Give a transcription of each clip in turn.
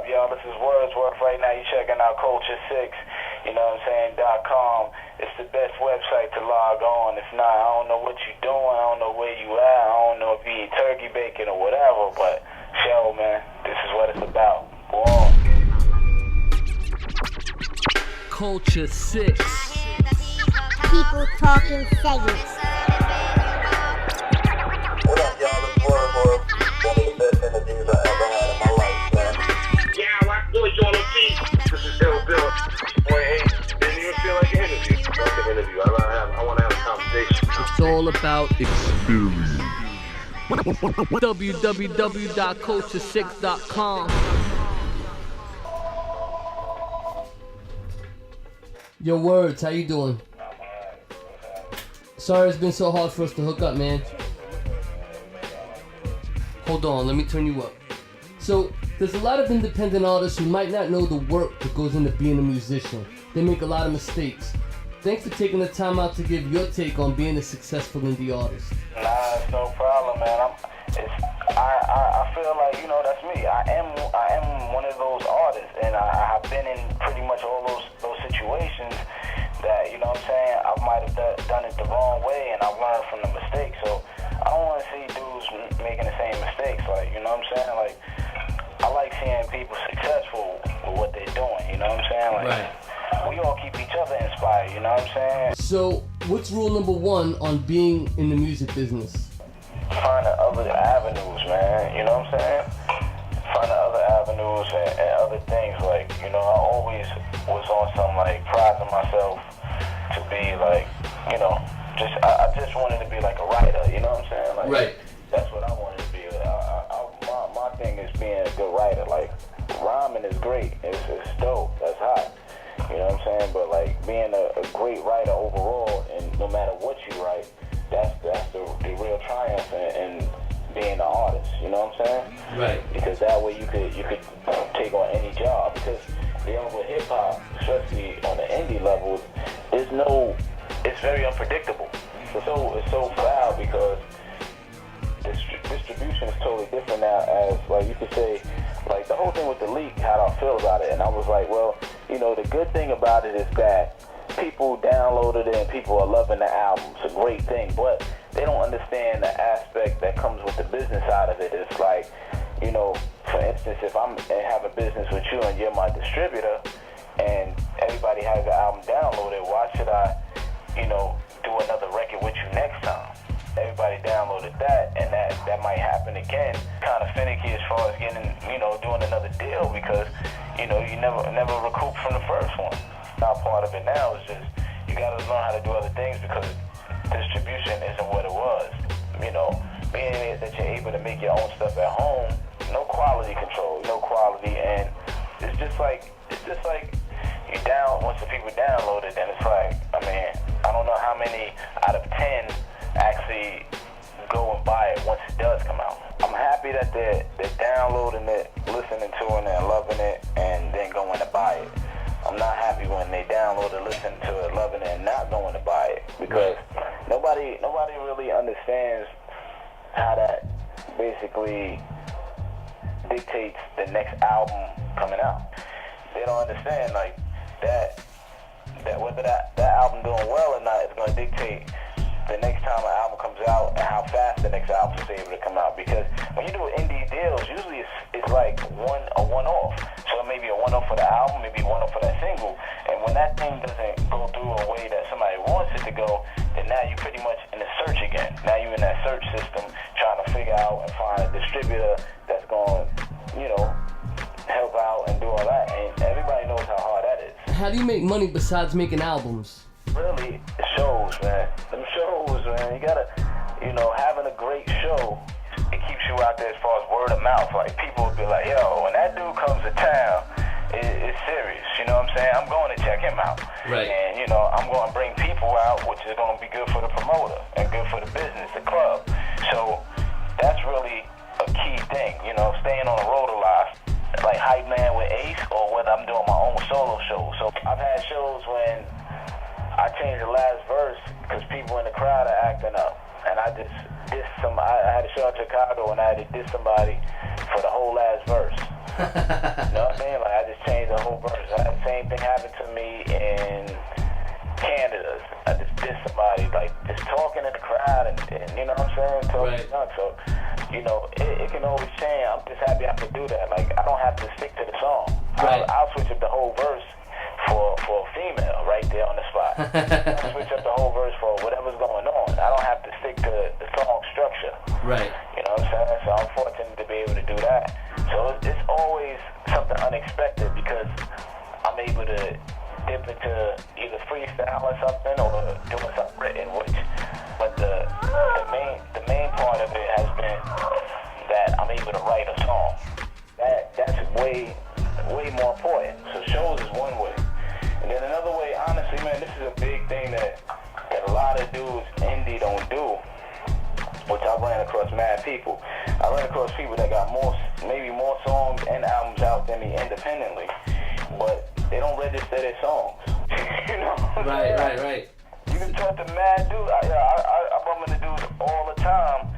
up, y'all? This is Wordsworth. Right now, you're checking out Culture 6, you know what I'm saying, .com. It's the best website to log on. If not, I don't know what you're doing. I don't know where you at. I don't know if you eat turkey bacon or whatever, but show, man, this is what it's about. Go on. Culture 6. People talking segments. What up, y'all? This is Wordsworth. One of the best interviews I ever had in my life, man. Yeah, I boys on the This is Ill Bill. Boy, hey, didn't even feel like an interview. Like an interview. I want to have a conversation. It's all about experience. www.culture6.com. Yo, Words, how you doing? Sorry it's been so hard for us to hook up, man. Hold on, let me turn you up. So, there's a lot of independent artists who might not know the work that goes into being a musician. They make a lot of mistakes. Thanks for taking the time out to give your take on being a successful indie artist. Nah, it's no problem, man. I feel like, you know, that's me. I am one of those artists, and I have been in pretty much all those situations that, you know what I'm saying, I might have done it the wrong way, and I've learned from the mistakes. So I don't want to see dudes making the same mistakes. Like, you know what I'm saying? Like, I like seeing people successful with what they're doing. You know what I'm saying? Like, Right. We all keep each other inspired. You know what I'm saying? So, what's rule number one on being in the music business? Finding other avenues, man. You know what I'm saying? Finding other avenues and other things. Like, you know, I always was on some, like, prizing myself to be, like, you know, I just wanted to be like a writer. You know what I'm saying? Like, Right. That's what I wanted to be. My thing is being a good writer. Like, rhyming is great. It's dope. That's hot. You know what I'm saying? But, like, being a great writer overall, and no matter what you write, that's the real triumph in being an artist. You know what I'm saying? Right. Because that way you could take on any job. Because dealing with hip hop, especially on the indie level, it's very unpredictable. It's so foul because distribution is totally different now. As, like, you could say, like, the whole thing with the leak, how do I feel about it? And I was like, well, you know, the good thing about it is that people downloaded it and people are loving the album. It's a great thing, but they don't understand the aspect that comes with the business side of it. It's like, you know, for instance, if I'm having business with you and you're my distributor and everybody has the album downloaded, why should I, you know, do another record with you next time? Everybody downloaded that, and that might happen again. Kind of finicky as far as getting, you know, doing another deal because, you know, you never recoup from the first one. Now part of it now is just you got to learn how to do other things because distribution isn't what it was. You know, being that you're able to make your own stuff at home, no quality control, no quality, and it's just like you once the people download it, then it's like, I mean, I don't know how many out of 10 actually go and buy it once it does come out. I'm happy that they're downloading it, listening to it, and loving it, and then going to buy it. I'm not happy when they download it, listen to it, loving it, and not going to buy it because nobody really understands how that basically dictates the next album coming out. They don't understand like that whether that album doing well or not is going to dictate the next time an album comes out and how fast the next album is able to come out. Because when you do indie deals, usually it's like a one-off. So it may be a one-off for the album, maybe a one-off for that single. And when that thing doesn't go through a way that somebody wants it to go, then now you're pretty much in the search again. Now you're in that search system trying to figure out and find a distributor that's going to, you know, help out and do all that. And everybody knows how hard that is. How do you make money besides making albums? Really, it shows, man. Them shows, man. You gotta, you know, having a great show, it keeps you out there as far as word of mouth. Like, people would be like, yo, when that dude comes to town, it's serious. You know what I'm saying? I'm going to check him out. Right. And, you know, I'm going to bring people out, which is going to be good for the promoter and good for the business, the club. So that's really a key thing, you know, staying on the road a lot. Like Hype Man with Ace, or whether I'm doing my own solo show. So I've had shows when I changed the last verse because people in the crowd are acting up. And I just dissed somebody. I had a show in Chicago and I had to diss somebody for the whole last verse. You know what I'm the whole verse. The same thing happened to me in Canada. I just dissed somebody, like just talking in the crowd and you know what I'm saying? Talking nuts. So, you know, it can always change. I'm just happy I can do that. Like, I don't have to stick to the song. I'll switch up the whole verse for a female right there on the spot. I'll switch up the whole verse for whatever's going on. I don't have to stick to the song structure. Right. You know what I'm saying? So I'm fortunate to be able to do that. So it's always something unexpected because I'm able to dip into either freestyle or something or doing something written, but the main part of it has been that I'm able to write a song. That's way more important. So shows is one way. And then another way, honestly, man, this is a big thing that a lot of dudes indie don't do, which I ran across mad people. I ran across people that got maybe more songs and albums out than me independently, but they don't register their songs. You know what I'm saying? Right. You can talk to mad dudes. I bump into dudes all the time.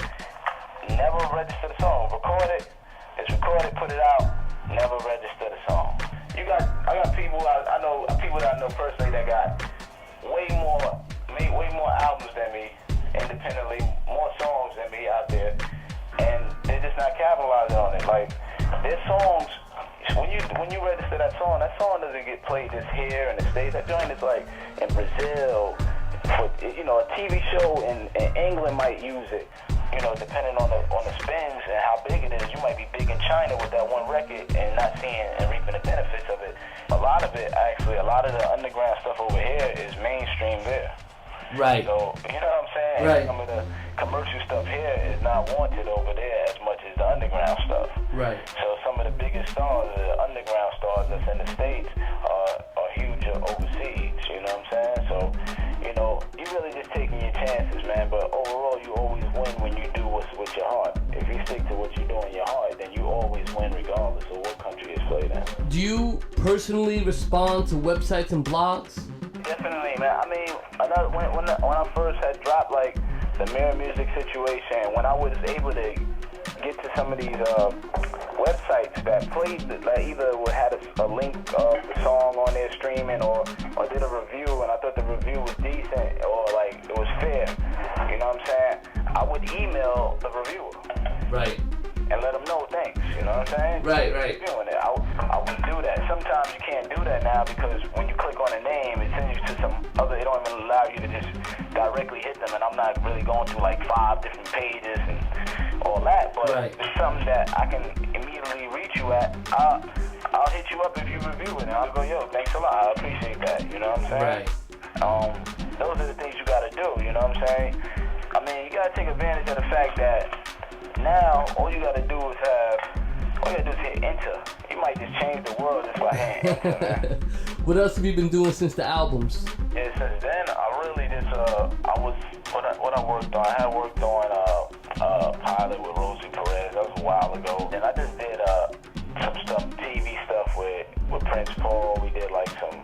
Never register the song. Record it. It's recorded. Put it out. Never register the song. I got people. I know people that I know personally that got made way more albums than me independently, more songs than me out there, and they're just not capitalizing on it. Like their songs. When you register that song doesn't get played just here in the States. That joint is like in Brazil. You know, a TV show in England might use it. You know, depending on the spins and how big it is. You might be big in China with that one record and not seeing and reaping the benefits of it. A lot of the underground stuff over here is mainstream there. Right. So, you know what I'm saying? Right. Some of the commercial stuff here is not wanted over there as much as the underground stuff. Right. So some of the biggest stars, the underground stars that's in the States are huge overseas, you know what I'm saying? So, you know, you really just taking your chances, man, but overall you always win when you do what's with your heart. If you stick to what you do in your heart, then you always win regardless of what country it's played in. Do you personally respond to websites and blogs? Definitely, man. I mean, when I first had dropped, like, the Mirror Music situation, when I was able to get to some of these websites that played, that either had a link of the song on their streaming or did a review, and I thought the review was decent or, like, it was fair, you know what I'm saying? I would email the reviewer. Right. And let them know thanks, you know what I'm saying? Right. Doing it. I would do that. Sometimes you can't do that now because when you click on a name, it sends you to some other, it don't even allow you to just directly hit them, and I'm not really going through like 5 different pages and all that, but it's something that I can immediately reach you at. I'll hit you up if you review it, and I'll go, yo, thanks a lot, I appreciate that, you know what I'm saying? Right. Those are the things you gotta do, you know what I'm saying? I mean, you gotta take advantage of the fact that now, all you gotta do is hit enter. You might just change the world just by hitting enter, man. What else have you been doing since the albums? Yeah, since then, I really just, what I worked on, I had worked on a pilot with Rosie Perez, that was a while ago. And I just did some stuff, TV stuff with Prince Paul. We did like some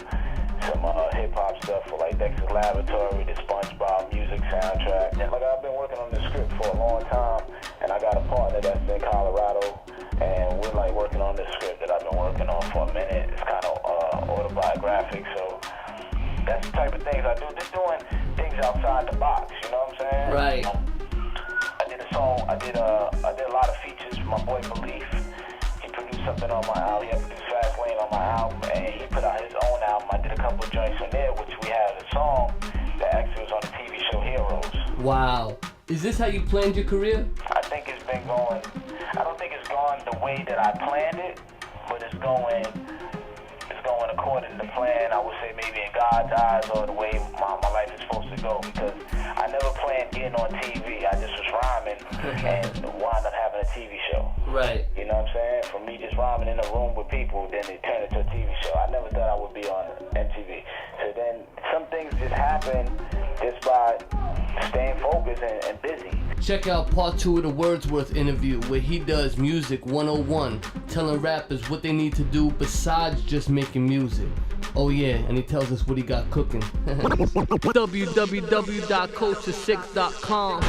hip-hop stuff for like Dexter's Laboratory, the SpongeBob music soundtrack. And like I've been working on this script for a long time, and I got a partner that's in Colorado, and we're like working on this script that I've been working on for a minute. It's kind of autobiographic, so that's the type of things I do. Just doing things outside the box, you know what I'm saying? Right. I did a song, I did a lot of features with my boy Belief. He produced something on my album, he produced Fast Lane on my album, and he put out his own album. I did a couple of joints on there, which we had a song that actually was on the TV show Heroes. Wow. Is this how you planned your career? I think it's been going, I don't think it's gone the way that I planned it, but it's going according to plan. I would say maybe in God's eyes, or the way my life is supposed to go, because I never planned getting on TV. I just was rhyming and wound up having a TV show. Right. You know what I'm saying? From me just rhyming in a room with people, then it turned into a TV show. I never thought I would be on MTV. So then some things just happen just by staying focused and busy. Check out part 2 of the Wordsworth interview where he does Music 101, telling rappers what they need to do besides just making music. Oh yeah, and he tells us what he got cooking. www.culture6.com